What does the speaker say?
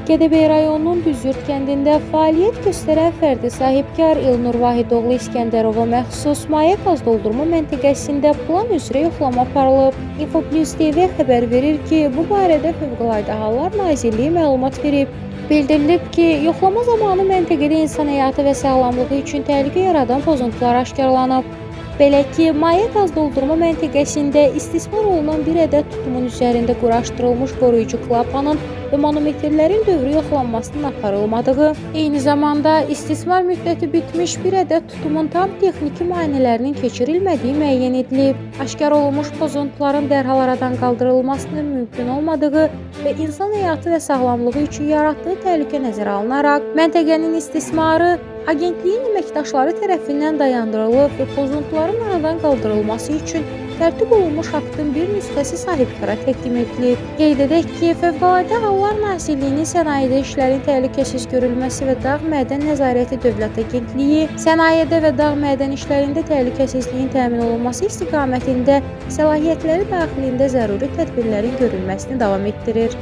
Gədəbəy rayonunun Düzyurt kəndində fəaliyyət göstərən fərdi sahibkar Elnur Vahidoğlu İskəndərova məxsus maye qaz doldurma məntəqəsində plan üzrə yoxlama aparılıb. Infoplus TV xəbər verir ki, bu barədə Fövqəladə Hallar Nazirliyi məlumat verib. Bildirilib ki, yoxlama zamanı məntəqədə insan həyatı və sağlamlığı üçün təhlükə yaradan pozuntular aşkarlanıb. Belə ki, maye qaz doldurma məntəqəsində istismar olunan bir ədəd tutumun üzərində quraşdırılmış qoruyucu klapanın və manometrlərin dövrü yoxlanmasının aparılmadığı, eyni zamanda istismar müddəti bitmiş bir ədəd tutumun tam texniki müayinələrinin keçirilmədiyi müəyyən edilib. Aşkar olunmuş pozuntuların dərhal aradan qaldırılmasının mümkün olmadığı və insan həyatı və sağlamlığı üçün yaratdığı təhlükə nəzərə alınaraq, məntəqənin istismarı Agentliyin əməkdaşları tərəfindən dayandırılıb və pozuntuların aradan qaldırılması üçün tərtib olunmuş aktın bir nüsxəsi sahibkara təqdim edilib. Qeyd edək ki, Fövqəladə Hallar Nazirliyinin Sənayedə İşlərin Təhlükəsiz Görülməsi və Dağ Mədən Nəzarəti Dövlət Agentliyi sənayedə və dağ mədən işlərində təhlükəsizliyin təmin olunması istiqamətində səlahiyyətləri daxilində zəruri tədbirlərin görülməsini davam etdirir.